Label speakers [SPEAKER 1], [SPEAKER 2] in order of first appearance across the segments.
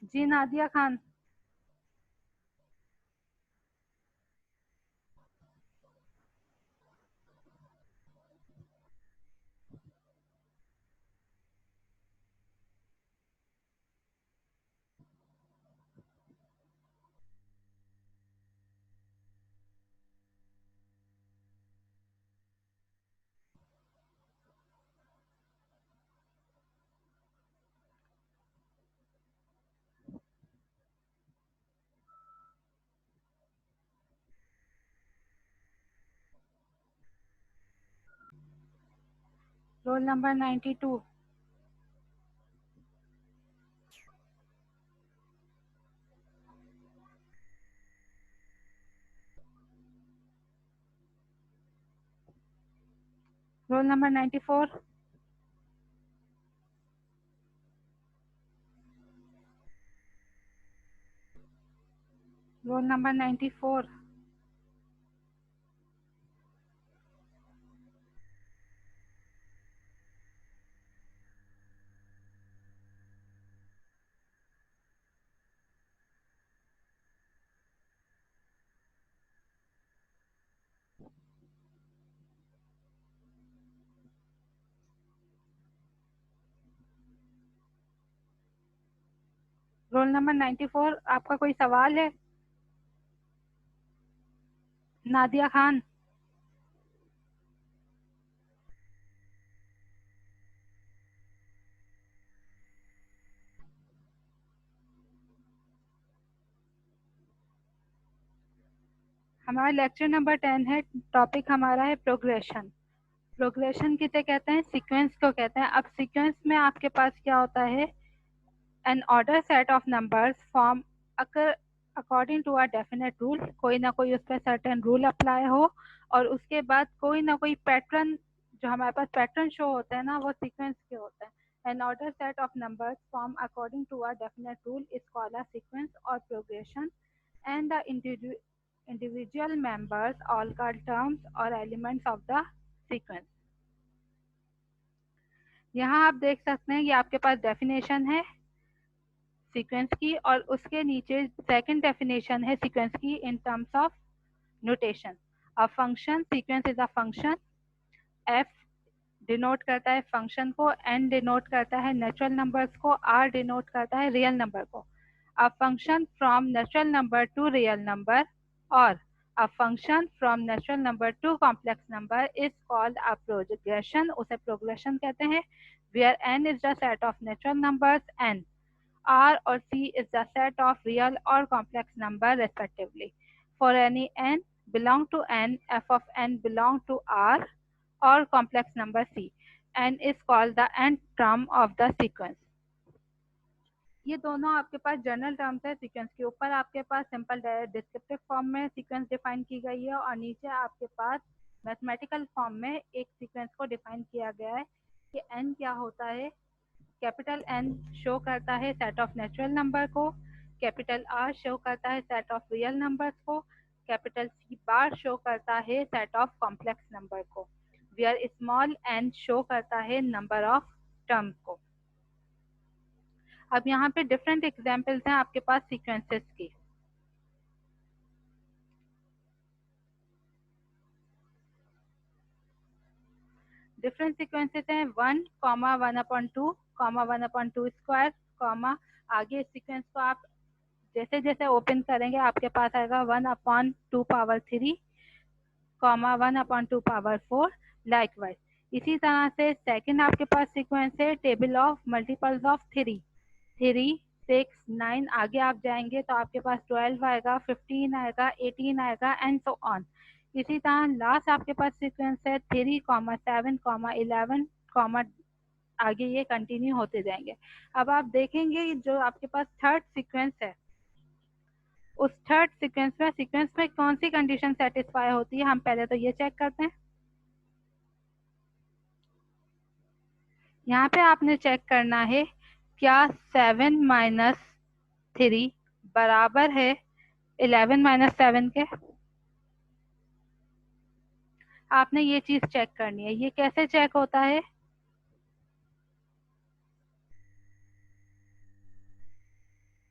[SPEAKER 1] जी Nadia Khan. Roll number 92। Roll number 94। Roll number 94। Roll number 94, आपका कोई सवाल है? नादिया खान। हमारा लेक्चर नंबर 10 है। टॉपिक हमारा है प्रोग्रेशन। प्रोग्रेशन किसे कहते हैं? सीक्वेंस को कहते हैं। अब सीक्वेंस में आपके पास क्या होता है? An order set of numbers form according to a definite rule. कोई ना कोई उस पर सर्टेन रूल अप्लाई हो और उसके बाद कोई ना कोई पैटर्न, जो हमारे पास पैटर्न शो होता है ना, वो सीक्वेंस के होता है। An order set of numbers form according to a definite rule is called a sequence और progression. And the individual members all called terms or elements of the sequence। यहाँ आप देख सकते हैं, ये आपके पास डेफिनेशन है सीक्वेंस की, और उसके नीचे सेकंड डेफिनेशन है सीक्वेंस की in terms of notation. A function, sequence is a function. F denote करता है फंक्शन को, एन डिनोट करता है नेचुरल नंबर्स को, आर डिनोट करता है रियल नंबर को। A function from natural number two real number और a function from natural number to complex number is called a progression। उसे प्रोग्रेशन कहते हैं। where n is the set of natural numbers and r or c is the set of real or complex number respectively। for any n belong to n, f of n belong to r or complex number c, n is called the nth term of the sequence। ये दोनों आपके पास general terms है sequence के। ऊपर आपके पास simple descriptive form में sequence define की गई है और नीचे आपके पास मैथमेटिकल फॉर्म में एक सीक्वेंस को डिफाइन किया गया है कि एन क्या होता है। कैपिटल एन शो करता है सेट ऑफ नेचुरल नंबर को, कैपिटल आर शो करता है सेट ऑफ रियल नंबर्स को, कैपिटल सी बार शो करता है सेट ऑफ कॉम्प्लेक्स नंबर को, वेयर स्मॉल एन शो करता है नंबर ऑफ टर्म्स को। अब यहाँ पे डिफरेंट एग्जाम्पल्स हैं आपके पास सीक्वेंसेस की। डिफरेंट सीक्वेंसेस हैं 1, 1/2, 1/2 स्क्वायर, आगे इस सीक्वेंस को आप जैसे जैसे ओपन करेंगे आपके पास आएगा 1/2 पावर 3, 1/2 पावर 4, लाइकवाइज। इसी तरह से सेकंड आपके पास सीक्वेंस है टेबल ऑफ मल्टीपल्स ऑफ 3, 3, 6, 9, आगे आप जाएंगे तो आपके पास 12 आएगा, 15 आएगा, 18 आएगा एंड सो ऑन। इसी तरह लास्ट आपके पास सीक्वेंस है 3, 7, 11, आगे ये कंटिन्यू होते जाएंगे। अब आप देखेंगे जो आपके पास थर्ड सीक्वेंस है, उस थर्ड सीक्वेंस में कौन सी कंडीशन सेटिस्फाई होती है, हम पहले तो ये चेक करते हैं। यहाँ पे आपने चेक करना है क्या 7 - 3 बराबर है 11 - 7 के। आपने ये चीज चेक करनी है। ये कैसे चेक होता है?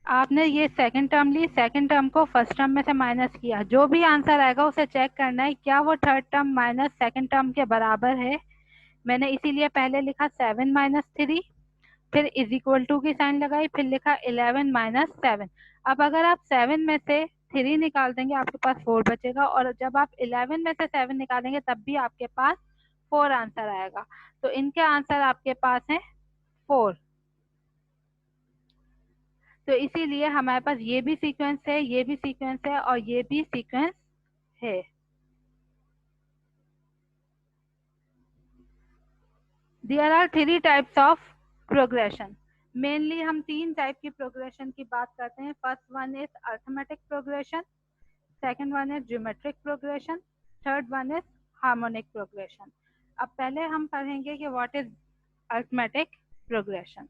[SPEAKER 1] आपने ये सेकंड टर्म ली, सेकंड टर्म को फर्स्ट टर्म में से माइनस किया, जो भी आंसर आएगा उसे चेक करना है क्या वो third term minus second term के बराबर है। मैंने इसीलिए पहले लिखा 7 - 3, फिर इज इक्वल टू की साइन लगाई, फिर लिखा 11 - 7। अब अगर आप 7 में से 3 निकाल देंगे आपके पास 4 बचेगा, और जब आप 11 में से 7 निकालेंगे तब भी आपके पास 4 आंसर आएगा। तो इनके आंसर आपके पास हैं 4। तो इसीलिए हमारे पास ये भी सीक्वेंस है, ये भी सीक्वेंस है, और ये भी सीक्वेंस है। There are 3 types of progression. Mainly हम 3 टाइप की प्रोग्रेशन की बात करते हैं। First one is arithmetic progression, second one is geometric progression, third one is harmonic progression. अब पहले हम पढ़ेंगे कि व्हाट इज अर्थमेटिक प्रोग्रेशन।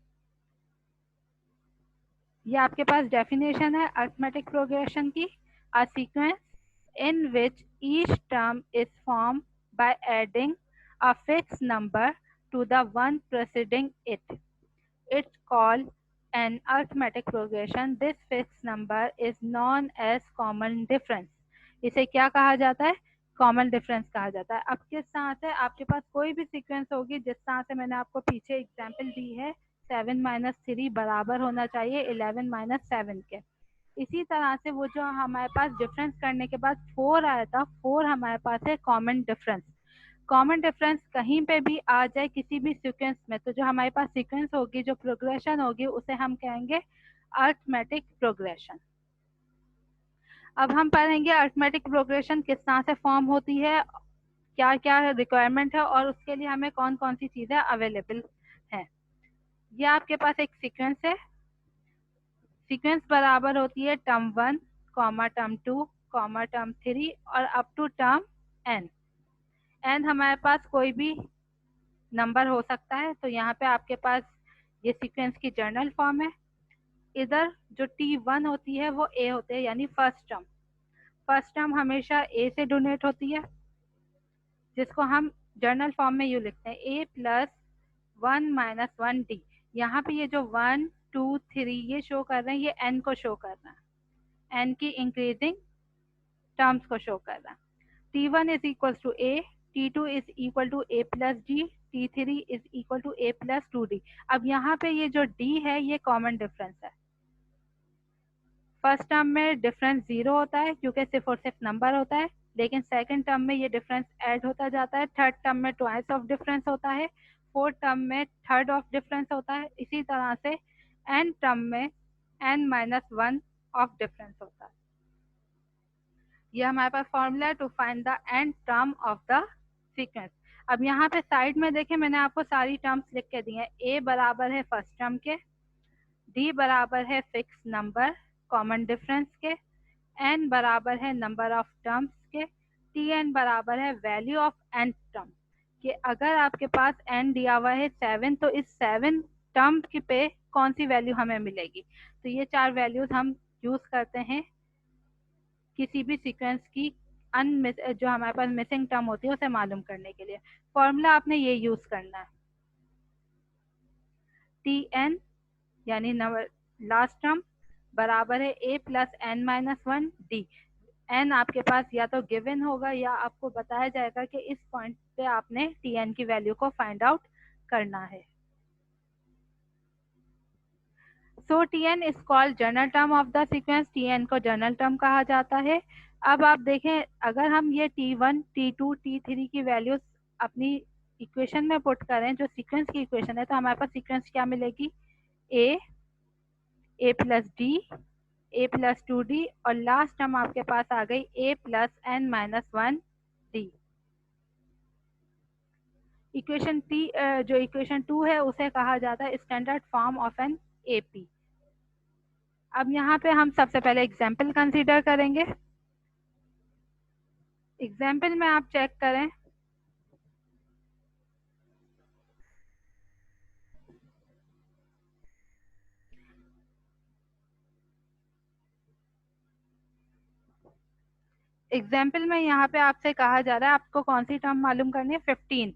[SPEAKER 1] ये आपके पास डेफिनेशन है अर्थमेटिक प्रोग्रेशन की। A sequence in which each term is formed by adding a fixed number to the one preceding it. It's called an arithmetic progression. This fixed number is known as common difference. इसे क्या कहा जाता है? Common difference कहा जाता है। अब किस तरह से आपके पास कोई भी सीक्वेंस होगी, जिस तरह से मैंने आपको पीछे एग्जांपल दी है, 7 - 3 बराबर होना चाहिए 11 - 7 के। इसी तरह से वो जो हमारे पास डिफरेंस करने के बाद 4 आया था, 4 हमारे पास है कॉमन डिफरेंस। कॉमन डिफरेंस कहीं पे भी आ जाए किसी भी सीक्वेंस में, तो जो हमारे पास सीक्वेंस होगी, जो प्रोग्रेशन होगी, उसे हम कहेंगे अर्थमेटिक प्रोग्रेशन। अब हम पढ़ेंगे अर्थमेटिक प्रोग्रेशन किस तरह से फॉर्म होती है, क्या क्या रिक्वायरमेंट है, और उसके लिए हमें कौन कौन सी चीजें अवेलेबल हैं। ये आपके पास एक सीक्वेंस है। सीक्वेंस बराबर होती है टर्म 1, टर्म 2, टर्म 3 और up to term n। n हमारे पास कोई भी नंबर हो सकता है। तो यहाँ पे आपके पास ये सीक्वेंस की जर्नल फॉर्म है। इधर जो t1 होती है वो a होते हैं, यानी फर्स्ट टर्म। फर्स्ट टर्म हमेशा a से डोनेट होती है, जिसको हम जर्नल फॉर्म में यू लिखते हैं a प्लस 1 - 1d। यहाँ पे ये जो 1 2 3 ये शो कर रहे हैं, ये n को शो कर रहा है, n की इंक्रीजिंग टर्म्स को शो कर रहा है। t1 is equal to a, t2 is equal to a plus d, t3 is equal to a plus 2d। अब यहाँ पे ये जो d है ये कॉमन डिफरेंस है। फर्स्ट टर्म में डिफरेंस 0 होता है क्योंकि सिर्फ और सिर्फ नंबर होता है, लेकिन सेकंड टर्म में ये डिफरेंस ऐड होता जाता है। थर्ड टर्म में ट्वाइस ऑफ डिफरेंस होता है, फोर्थ टर्म में थर्ड ऑफ डिफरेंस होता है, इसी तरह से एन टर्म में n-1 ऑफ डिफरेंस होता है। ये हमारे पास फॉर्मूला है to find the nth term of the sequence. अब यहाँ पे साइड में देखें, मैंने आपको सारी टर्म्स लिख के दी हैं। a बराबर है फर्स्ट टर्म के, d बराबर है फिक्स नंबर कॉमन डिफरेंस के, n बराबर है नंबर ऑफ टर्म्स के, tn बराबर है वैल्यू ऑफ n टर्म कि अगर आपके पास n दिया हुआ है 7, तो इस 7 टर्म के पे कौन सी वैल्यू हमें मिलेगी। तो ये 4 वैल्यूज हम यूज करते हैं किसी भी सीक्वेंस की जो हमारे पास मिसिंग टर्म होती है उसे मालूम करने के लिए। फॉर्मूला आपने ये यूज करना है, tn यानी लास्ट टर्म बराबर है a प्लस n-1d। n आपके पास या तो गिवन होगा या आपको बताया जाएगा कि इस पॉइंट पे आपने tn की वैल्यू को फाइंड आउट करना है। सो tn is called general term of the sequence. tn को जनरल टर्म कहा जाता है। अब आप देखें, अगर हम ये t1 t2 t3 की वैल्यूज अपनी इक्वेशन में पुट करें, जो सीक्वेंस की इक्वेशन है, तो हमारे पास सीक्वेंस क्या मिलेगी, a plus d, a plus 2d और लास्ट टर्म आपके पास आ गई a प्लस n-1d। इक्वेशन जो इक्वेशन 2 है उसे कहा जाता है standard form of an AP. अब यहाँ पे हम सबसे पहले एग्जाम्पल कंसीडर करेंगे। एग्जाम्पल में आप चेक करें, एग्जाम्पल में यहाँ पे आपसे कहा जा रहा है आपको कौन सी टर्म मालूम करनी है, 15।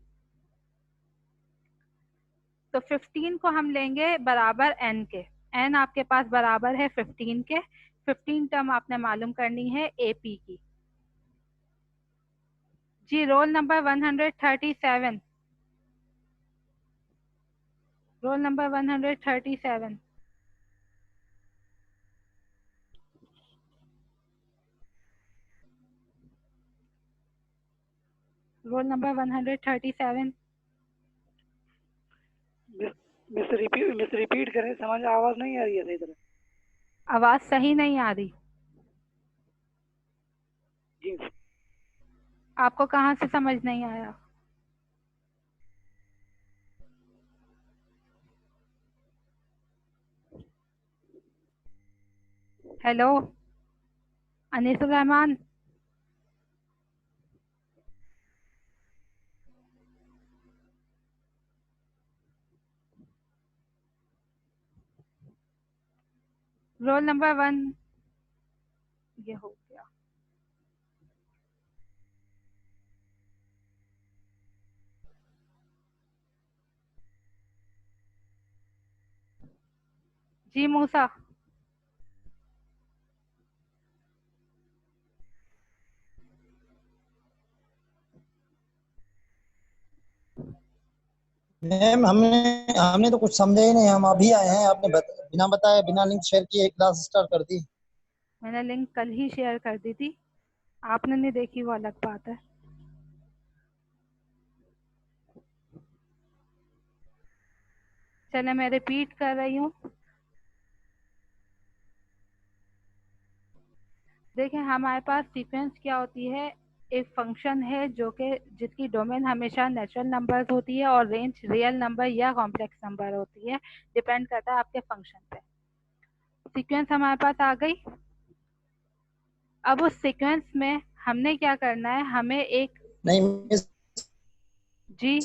[SPEAKER 1] तो 15 को हम लेंगे बराबर n के। एन आपके पास बराबर है 15 के। 15 टर्म आपने मालूम करनी है एपी की। जी roll number 137। Roll number 137। Roll number 137।
[SPEAKER 2] Miss repeat करें, समझ आवाज नहीं आ रही है सही तरह।
[SPEAKER 1] आवाज सही नहीं आ रही।
[SPEAKER 2] जी
[SPEAKER 1] आपको कहाँ से समझ नहीं आया? Hello Anisur Rahman. Roll number 1। ये हो गया। जी मूसा।
[SPEAKER 3] मैम हमने हमने तो कुछ समझे ही नहीं, हम अभी आए हैं। आपने बिना बताए बिना लिंक शेयर किए क्लास स्टार्ट कर दी।
[SPEAKER 1] मैंने लिंक कल ही शेयर कर दी थी, आपने नहीं देखी वो अलग बात है। चले मैं रिपीट कर रही हूँ। देखिए हमारे पास सीक्वेंस क्या होती है, एक फंक्शन है जो कि जिसकी डोमेन हमेशा नेचुरल नंबर्स होती है और रेंज रियल नंबर या कॉम्प्लेक्स नंबर होती है, डिपेंड करता है आपके फंक्शन पे। सीक्वेंस हमारे पास आ गई। अब उस सीक्वेंस में हमने क्या करना है, हमें एक
[SPEAKER 3] नहीं मिस,
[SPEAKER 1] जी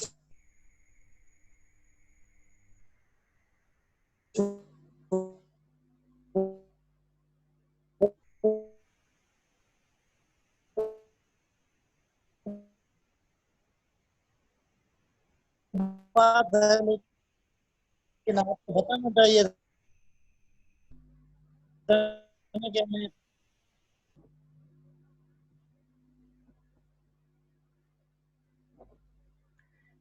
[SPEAKER 3] बात है लेकिन आपको बताना चाहिए था कि मैं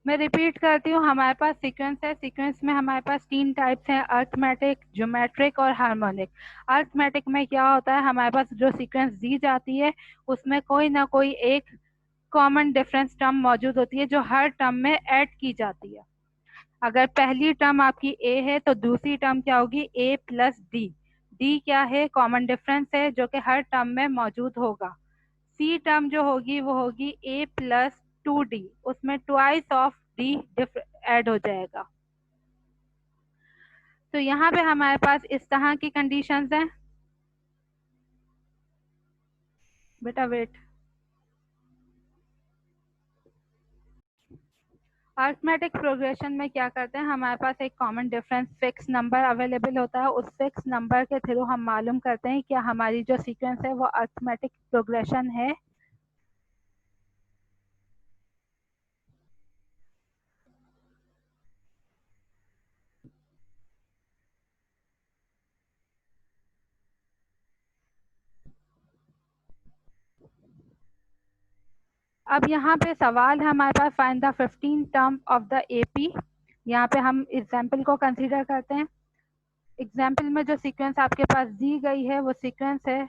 [SPEAKER 1] मैं रिपीट करती हूँ। हमारे पास सीक्वेंस है, सीक्वेंस में हमारे पास 3 टाइप्स हैं, अर्थमेटिक, ज्योमेट्रिक और हार्मोनिक। अर्थमेटिक में क्या होता है, हमारे पास जो सीक्वेंस दी जाती है उसमें कोई ना कोई एक कॉमन डिफरेंस टर्म मौजूद होती है जो हर टर्म में ऐड की जाती है। अगर पहली टर्म आपकी ए है तो दूसरी टर्म क्या होगी, ए प्लस डी। डी क्या है, कॉमन डिफरेंस है जो कि हर टर्म में मौजूद होगा। सी टर्म जो होगी वो होगी ए प्लस 2d, उसमें ट्वाइस ऑफ डी ऐड हो जाएगा। तो यहाँ पे हमारे पास इस तरह की कंडीशंस हैं। बेटा वेट। अर्थमेटिक प्रोग्रेशन में क्या करते हैं, हमारे पास एक common difference fix number available होता है, उस फिक्स नंबर के थ्रू हम मालूम करते हैं कि हमारी जो सीक्वेंस है वो अर्थमेटिक प्रोग्रेशन है। अब यहाँ पे सवाल है हमारे पास, find the 15 term of the AP. यहाँ पे हम एग्जाम्पल को कंसीडर करते हैं। एग्जाम्पल में जो सीक्वेंस आपके पास दी गई है वो सीक्वेंस है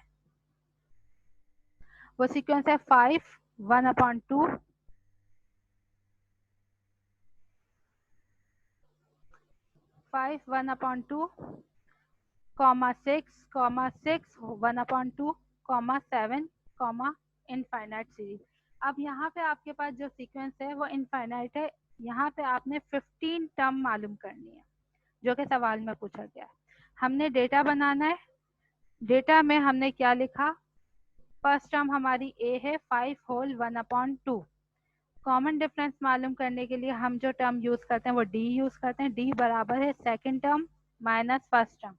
[SPEAKER 1] 5 1/2 5 1/2 6 6 1/2 7 इनफाइनाइट सीरीज। अब यहाँ पे आपके पास जो सीक्वेंस है वो इनफाइनाइट है। यहाँ पे आपने 15 टर्म मालूम करनी है जो कि सवाल में पूछा गया है। हमने डेटा बनाना है। डेटा में हमने क्या लिखा, फर्स्ट टर्म हमारी ए है 5 होल 1/2। कॉमन डिफरेंस मालूम करने के लिए हम जो टर्म यूज करते हैं वो डी यूज करते हैं। डी बराबर है second term minus first term.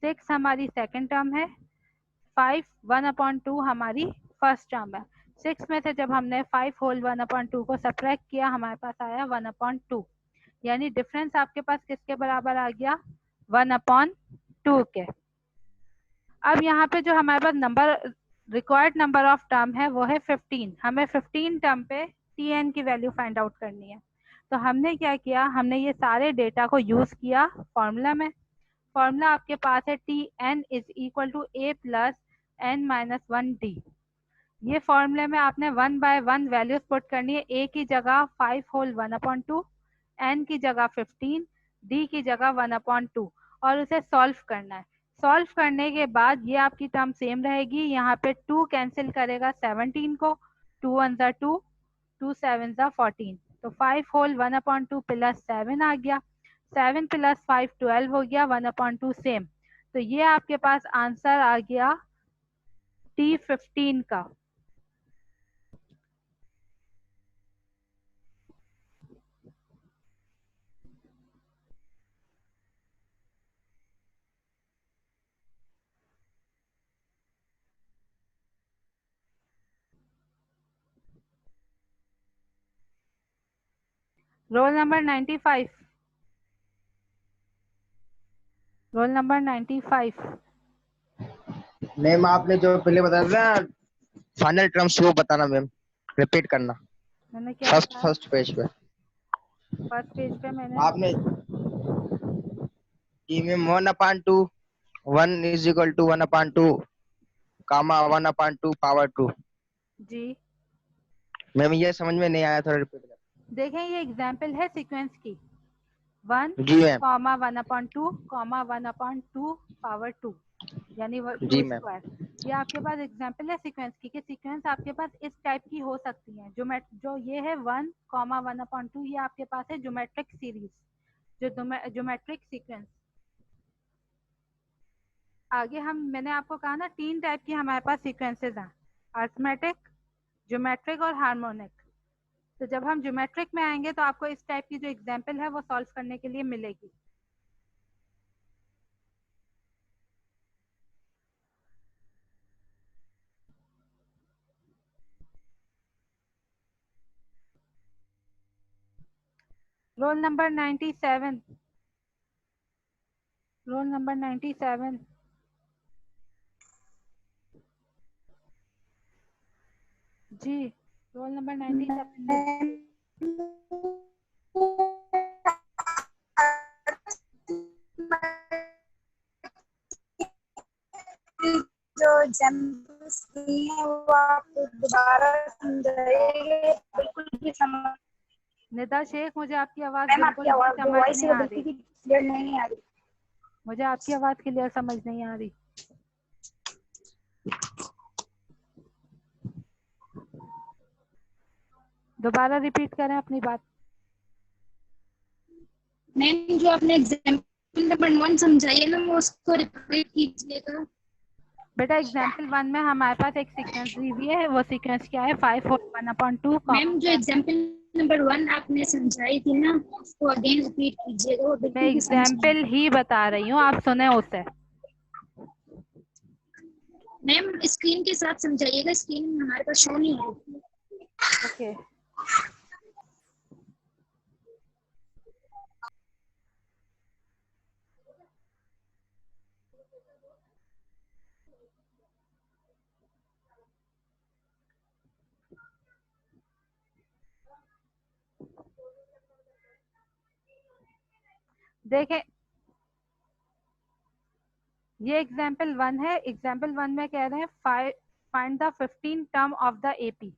[SPEAKER 1] 6 हमारी सेकेंड टर्म है, 5 1/2 हमारी फर्स्ट टर्म है। 6 में से जब हमने 5 होल 1/2 को सब्ट्रैक्ट किया हमारे पास आया 1/2, यानी डिफरेंस आपके पास किसके बराबर आ गया, 1/2। 2 के। अब यहाँ पे जो हमारे पास number required number of term है वो है 15। हमें 15 टर्म पे टी एन की वैल्यू फाइंड आउट करनी है। तो हमने क्या किया, हमने ये सारे डेटा को यूज किया फॉर्मूला में। फॉर्मूला आपके पास है t n is equal to a plus n minus 1 d. ये फॉर्मूले में आपने 1 बाय 1 वैल्यूज पुट करनी है। ए की जगह 5 होल 1/2, एन की जगह 15, डी की जगह 1/2 और उसे सॉल्व करना है। सॉल्व करने के बाद ये आपकी टर्म सेम रहेगी। यहाँ पे 2 कैंसिल करेगा 17 को, 2 1 ज़ा 2, 2 7 ज़ा 14। तो 5 होल 1/2 प्लस 7 आ गया, 7 प्लस 5 12 हो गया, 1/2 सेम। तो ये आपके पास आंसर आ गया T15 का। Roll number 95, roll number 95।
[SPEAKER 4] Ma'am आपने जो पहले बताया था फाइनल टर्म्स वो बताना मैम, रिपीट करना।
[SPEAKER 1] मैंने क्या बताया?
[SPEAKER 4] फर्स्ट पेज पे
[SPEAKER 1] फर्स्ट पेज पे मैंने
[SPEAKER 4] आपने जी ma'am 1/2 1 is equal to 1/2 comma 1/2 power 2।
[SPEAKER 1] जी
[SPEAKER 4] मैम ये समझ में नहीं आया, थोड़ा रिपीट कर।
[SPEAKER 1] देखें, ये एग्जाम्पल है सीक्वेंस की। 1
[SPEAKER 4] जी मैम।
[SPEAKER 1] कॉमा 1/2 कॉमा 1/2 पावर 2 यानी 2
[SPEAKER 4] जी मैम।
[SPEAKER 1] स्क्वायर। ये आपके पास एग्जाम्पल है सीक्वेंस की कि सीक्वेंस आपके पास इस टाइप की हो सकती है। जो ये है 1 कॉमा 1/2, ये आपके पास है ज्योमेट्रिक सीरीज, जो ज्योमेट्रिक सीक्वेंस। आगे मैंने आपको कहा ना 3 टाइप की हमारे पास सीक्वेंसेस हैं, अर्थमेटिक, ज्योमेट्रिक और हार्मोनिक। तो जब हम ज्योमेट्रिक में आएंगे तो आपको इस टाइप की जो एग्जाम्पल है वो सॉल्व करने के लिए मिलेगी। Roll number 97, roll number 97। जी रोल नंबर 97।
[SPEAKER 5] जो एग्जाम्पल्स दिए हैं वो आप दोबारा समझाइए, बिल्कुल भी समझ।
[SPEAKER 1] निदा शेख, मुझे आपकी आवाज
[SPEAKER 5] मैम
[SPEAKER 1] बिल्कुल
[SPEAKER 5] आपकी
[SPEAKER 1] भी
[SPEAKER 5] आवाज
[SPEAKER 1] समझ
[SPEAKER 5] वॉइस
[SPEAKER 1] नहीं आ
[SPEAKER 5] बिल्कुल
[SPEAKER 1] रही।
[SPEAKER 5] भी क्लियर नहीं आ रही।
[SPEAKER 1] मुझे आपकी आवाज क्लियर समझ नहीं आ रही। दोबारा रिपीट करें अपनी बात।
[SPEAKER 5] मैम जो आपने एग्जाम्पल नंबर 1 समझाई है ना, वो उसको रिपीट कीजिएगा।
[SPEAKER 1] बेटा एग्जाम्पल 1 में हमारे पास एक सीक्वेंस दी हुई है। वो सीक्वेंस क्या है? 5 होल 1/2
[SPEAKER 5] मैम जो एग्जाम्पल नंबर 1 आपने समझाई थी ना, उसको अगेन रिपीट कीजिएगा, वो
[SPEAKER 1] मैं
[SPEAKER 5] बिल्कुल भी समझ नहीं
[SPEAKER 1] एग्जाम्पल ही बता रही हूँ, आप सुने उसे।
[SPEAKER 5] मैम स्क्रीन के साथ समझाइएगा, स्क्रीन हमारे पास शो नहीं हो रही।
[SPEAKER 1] ओके देखें, ये एग्जाम्पल 1 है। एग्जाम्पल 1 में कह रहे हैं find the 15 term of the AP.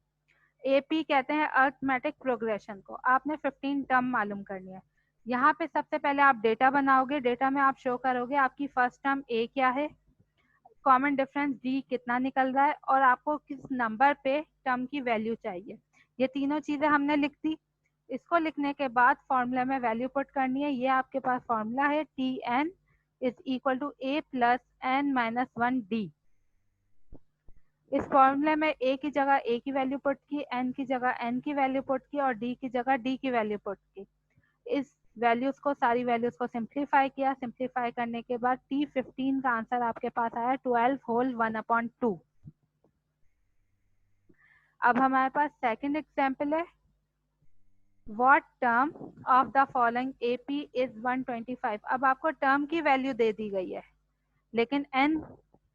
[SPEAKER 1] AP कहते हैं अर्थमेटिक प्रोग्रेशन को। आपने 15 टर्म मालूम करनी है। यहाँ पे सबसे पहले आप डेटा बनाओगे। डेटा में आप शो करोगे आपकी फर्स्ट टर्म ए क्या है, कॉमन डिफरेंस डी कितना निकल रहा है, और आपको किस नंबर पे टर्म की वैल्यू चाहिए। ये तीनों चीजें हमने लिख दी। इसको लिखने के बाद फॉर्मूला में वैल्यू पुट करनी है। ये आपके पास फॉर्मूला है t n is equal to a plus n minus 1 d. इस फॉर्मूले में ए की जगह ए की वैल्यू पुट की, एन की जगह एन की वैल्यू पुट की और डी की जगह डी की वैल्यू पुट की। इस वैल्यूज को, सारी वैल्यूज को सिंप्लीफाई किया। सिंप्लीफाई करने के बाद T15 का आंसर आपके पास आया 12 होल 1/2। अब हमारे पास सेकंड एग्जांपल है, what term of the following AP is 125। अब आपको टर्म की वैल्यू दे दी गई है। लेकिन n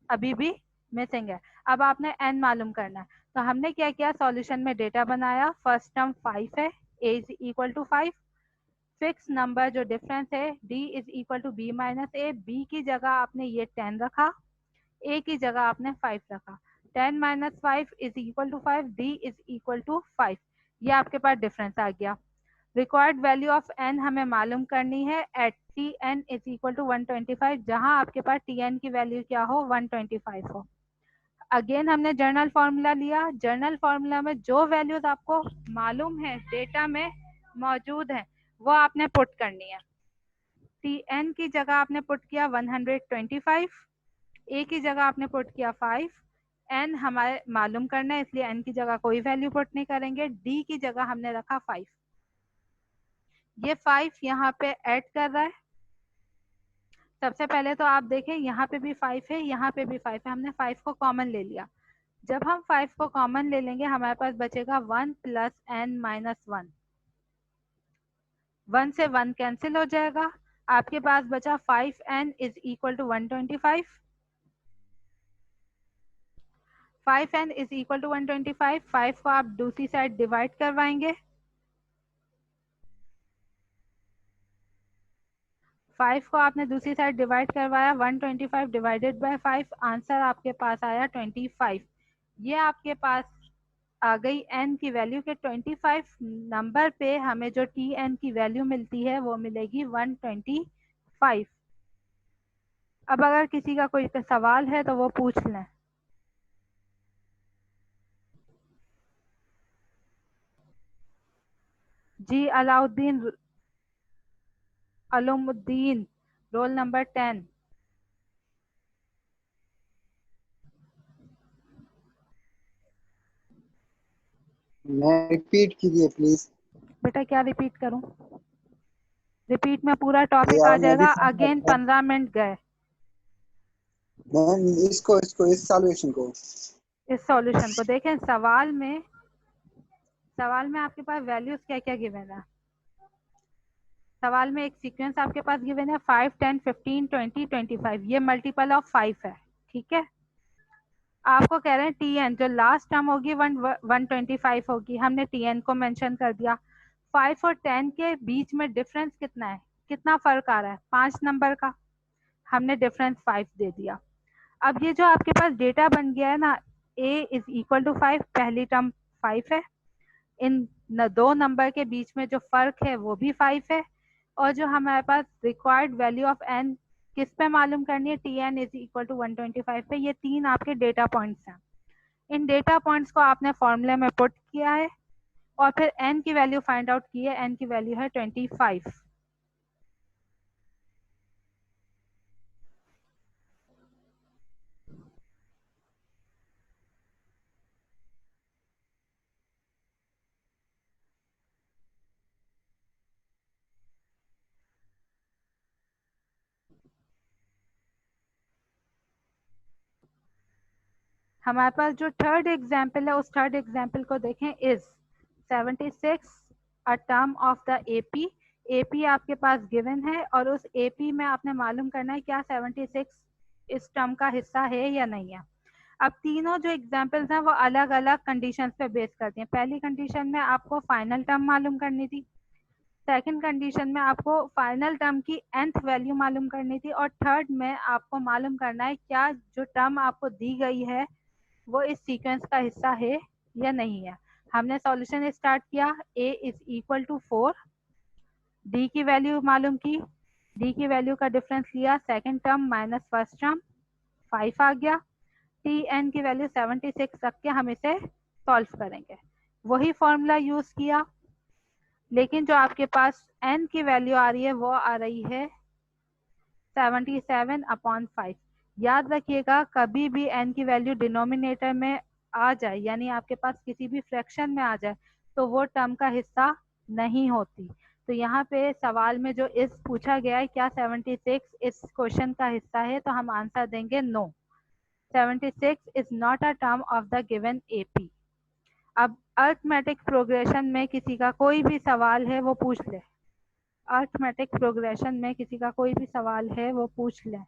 [SPEAKER 1] अभी भी मिसिंग है। अब आपने n मालूम करना है, तो हमने क्या किया, सॉल्यूशन में डेटा बनाया। फर्स्ट टर्म 5 है, a is equal to 5। Fix number जो डिफरेंस है d is equal to b minus a, b की जगह आपने ये 10 रखा, a की जगह आपने 5 रखा। 10 minus 5 is equal to 5, d is equal to 5। ये आपके पास डिफरेंस आ गया। रिक्वायर्ड वैल्यू ऑफ n हमें मालूम करनी है at t n is equal to 125, जहां आपके पास टी एन की वैल्यू क्या हो, 125 हो। अगेन हमने जर्नल फॉर्मूला लिया। जर्नल फॉर्मूला में जो वैल्यूज आपको मालूम है, डेटा में मौजूद है, वो आपने पुट करनी है। टी एन की जगह आपने पुट किया 125, ए की जगह आपने पुट किया 5, एन हमारे मालूम करना है इसलिए एन की जगह कोई वैल्यू पुट नहीं करेंगे, डी की जगह हमने रखा 5। ये 5 यहाँ पे ऐड कर रहा है। सबसे पहले तो आप देखें यहाँ पे भी 5 है, यहाँ पे भी 5 है, हमने 5 को कॉमन ले लिया। जब हम 5 को कॉमन ले लेंगे हमारे पास बचेगा 1 प्लस n माइनस 1। 1 से 1 कैंसिल हो जाएगा, आपके पास बचा 5n is equal to 125। 5n is equal to 125। 5 को आप दूसरी साइड डिवाइड करवाएंगे, 5 को आपने दूसरी साइड डिवाइड करवाया, 125 डिवाइडेड बाय 5, आंसर आपके पास आया 25। ये आपके पास आ गई n की वैल्यू के 25 नंबर पे हमें जो tn की वैल्यू मिलती है वो मिलेगी 125। अब अगर किसी का कोई सवाल है तो वो पूछ लें। जी अलाउद्दीन, अलमुद्दीन, रोल नंबर 10।
[SPEAKER 6] मैं रिपीट कीजिए प्लीज।
[SPEAKER 1] बेटा क्या रिपीट करूं? रिपीट में पूरा टॉपिक आ
[SPEAKER 6] यार मैं भी
[SPEAKER 1] जाएगा,
[SPEAKER 6] समझा
[SPEAKER 1] अगेन
[SPEAKER 6] था।
[SPEAKER 1] 15 मिनट गए।
[SPEAKER 6] मैम इसको इसको इस सॉल्यूशन को
[SPEAKER 1] इस सॉल्यूशन को देखें, सवाल में आपके पास वैल्यूज क्या क्या गिवन है। सवाल में एक सीक्वेंस आपके पास गिवन है 5, 10, 15, 20, 25। ये मल्टीपल ऑफ 5 है, ठीक है। आपको कह रहे हैं टी एन जो लास्ट टर्म होगी 125 होगी, हमने टी एन को मेंशन कर दिया। 5 और 10 के बीच में डिफरेंस कितना है, कितना फर्क आ रहा है, 5 नंबर का, हमने डिफरेंस 5 दे दिया। अब ये जो आपके पास डेटा बन गया है ना, a इज इक्वल टू 5, पहली टर्म 5 है, इन दो नंबर के बीच में जो फर्क है वो भी 5 है, और जो हमारे पास रिक्वायर्ड वैल्यू ऑफ n किस पे मालूम करनी है, t n is equal to 125 पे। ये तीन आपके डेटा पॉइंट्स हैं। इन डेटा पॉइंट्स को आपने फॉर्मूले में पुट किया है और फिर n की वैल्यू फाइंड आउट की है। n की वैल्यू है 25। हमारे पास जो थर्ड एग्जाम्पल है उस थर्ड एग्जाम्पल को देखें। Is 76 a term of the AP. AP आपके पास गिवन है और उस एपी में आपने मालूम करना है क्या 76 इस टर्म का हिस्सा है या नहीं है। अब तीनों जो एग्जाम्पल्स हैं वो अलग अलग कंडीशंस पे बेस करती हैं। पहली कंडीशन में आपको फाइनल टर्म मालूम करनी थी, सेकंड कंडीशन में आपको फाइनल टर्म की nth वैल्यू मालूम करनी थी, और थर्ड में आपको मालूम करना है क्या जो टर्म आपको दी गई है वो इस सीक्वेंस का हिस्सा है या नहीं है। हमने सॉल्यूशन स्टार्ट किया, a is equal to 4, d की वैल्यू मालूम की, d की वैल्यू का डिफरेंस लिया, second term minus first term 5 आ गया, टी एन की वैल्यू 76 रख के हम इसे सॉल्व करेंगे। वही फॉर्मूला यूज किया, लेकिन जो आपके पास n की वैल्यू आ रही है वो आ रही है 77/5। याद रखिएगा कभी भी n की वैल्यू डिनोमिनेटर में आ जाए, यानी आपके पास किसी भी फ्रैक्शन में आ जाए, तो वो टर्म का हिस्सा नहीं होती। तो यहाँ पे सवाल में जो इस पूछा गया है क्या 76 इस क्वेश्चन का हिस्सा है, तो हम आंसर देंगे no, 76 is not a term of the given AP. अब अर्थमेटिक प्रोग्रेशन में किसी का कोई भी सवाल है वो पूछ ले। अर्थमेटिक प्रोग्रेशन में किसी का कोई भी सवाल है वो पूछ ले।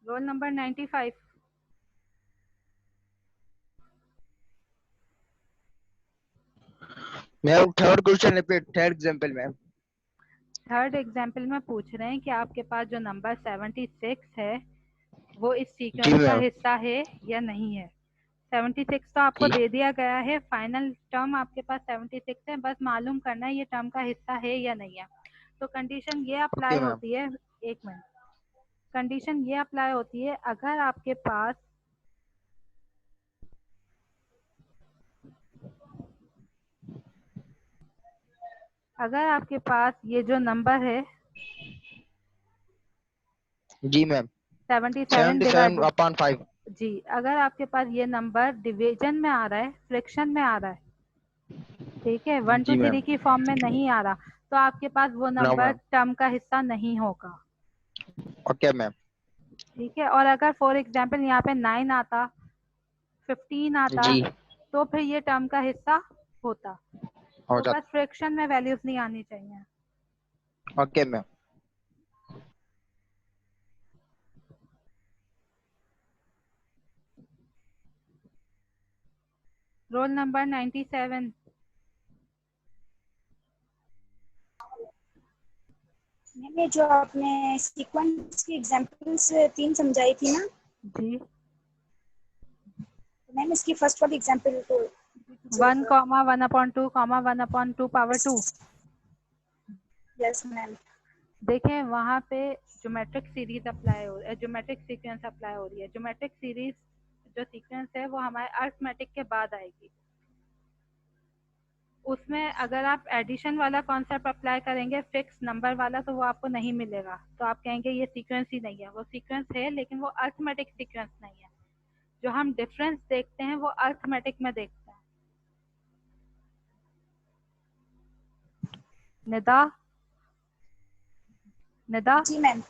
[SPEAKER 1] Roll number 95।
[SPEAKER 4] Ma'am third question repeat, third example ma'am.
[SPEAKER 1] Third example में पूछ रहे हैं कि आपके पास जो नंबर 76 है वो इस
[SPEAKER 4] जी
[SPEAKER 1] सीक्वेंस का
[SPEAKER 4] मैम।
[SPEAKER 1] हिस्सा है या नहीं है। 76 तो आपको
[SPEAKER 4] जी
[SPEAKER 1] दे दिया गया है, फाइनल टर्म आपके पास 76 है, बस मालूम करना है ये टर्म का हिस्सा है या नहीं है। तो कंडीशन ये अप्लाई
[SPEAKER 4] ओके मैम।
[SPEAKER 1] होती है, एक मिनट, कंडीशन ये अप्लाई होती है अगर आपके पास ये जो नंबर है
[SPEAKER 4] जी मैम
[SPEAKER 1] 77
[SPEAKER 4] 77/5।
[SPEAKER 1] जी, अगर आपके पास ये नंबर डिवीजन में आ रहा है, फ्रैक्शन में आ रहा है, ठीक है, 1
[SPEAKER 4] जी
[SPEAKER 1] to 3
[SPEAKER 4] मैम।
[SPEAKER 1] की फॉर्म में नहीं आ रहा, तो आपके पास वो
[SPEAKER 4] नो
[SPEAKER 1] नंबर
[SPEAKER 4] मैम।
[SPEAKER 1] टर्म का हिस्सा नहीं होगा।
[SPEAKER 4] Okay ma'am.
[SPEAKER 1] ठीक है, और अगर फॉर एग्जाम्पल यहाँ पे 9 आता, 15 आता,
[SPEAKER 4] जी
[SPEAKER 1] तो फिर ये टर्म का हिस्सा होता।
[SPEAKER 4] हो
[SPEAKER 1] तो बस
[SPEAKER 4] जाता।
[SPEAKER 1] फ्रैक्शन में वैल्यूज नहीं आनी चाहिए।
[SPEAKER 4] Okay ma'am.
[SPEAKER 1] Roll number 97।
[SPEAKER 5] मैंने जो आपने सीक्वेंस की एग्जांपल्स 3 समझाई थी ना,
[SPEAKER 1] जी,
[SPEAKER 5] मैम इसकी फर्स्ट वाली एग्जांपल को
[SPEAKER 1] 1, 1/2, 1/2 पावर 2।
[SPEAKER 5] Yes ma'am.
[SPEAKER 1] देखें वहाँ पे ज्योमेट्रिक सीरीज अप्लाई हो, ज्योमेट्रिक सीक्वेंस अप्लाई हो रही है। ज्योमेट्रिक सीरीज जो सीक्वेंस है वो हमारे अरिथमेटिक के बाद आएगी। उसमें अगर आप एडिशन वाला कॉन्सेप्ट अप्लाई करेंगे, फिक्स नंबर वाला, तो वो आपको नहीं मिलेगा। तो आप कहेंगे ये सीक्वेंस ही नहीं है। वो सीक्वेंस है लेकिन वो अरिथमेटिक सीक्वेंस नहीं है। जो हम डिफरेंस देखते हैं वो अरिथमेटिक में देखते हैं। निदा
[SPEAKER 5] जी मैम।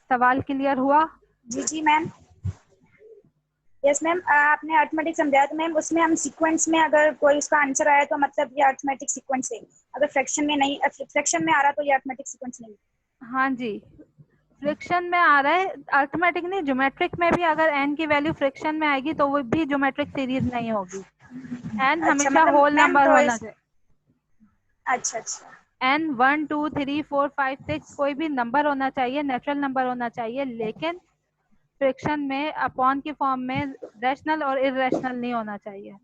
[SPEAKER 1] सवाल क्लियर हुआ?
[SPEAKER 5] जी मैम। यस मैम, आपने अरिथमेटिक समझाया तो मैम उसमें हम सीक्वेंस में अगर कोई उसका आंसर आया तो मतलब ये अरिथमेटिक सीक्वेंस है, अगर फ्रैक्शन में नहीं, फ्रैक्शन में आ रहा तो ये अरिथमेटिक सीक्वेंस नहीं।
[SPEAKER 1] हाँ जी, फ्रिक्शन में आ रहा है, अरिथमेटिक नहीं, ज्योमेट्रिक में भी अगर n की वैल्यू फ्रिक्शन में आएगी तो वो भी ज्योमेट्रिक सीरीज नहीं होगी। n
[SPEAKER 5] अच्छा
[SPEAKER 1] हमेशा
[SPEAKER 5] मतलब
[SPEAKER 1] होल
[SPEAKER 5] मैम
[SPEAKER 1] नंबर
[SPEAKER 5] तो
[SPEAKER 1] होना चाहिए।
[SPEAKER 5] अच्छा अच्छा।
[SPEAKER 1] n 1 2 3 4 5 6 कोई भी नंबर होना चाहिए, नेचुरल नंबर होना चाहिए, लेकिन फ्रिक्शन में अपॉन की फॉर्म में रैशनल और इरेशनल नहीं होना चाहिए।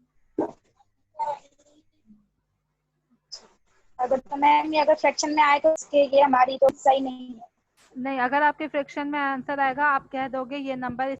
[SPEAKER 5] अगर तो मैम ये अगर फ्रैक्शन में आए तो उसके ये हमारी तो सही नहीं है।
[SPEAKER 1] नहीं, अगर आपके फ्रिक्शन में आंसर आएगा आप कह दोगे ये नंबर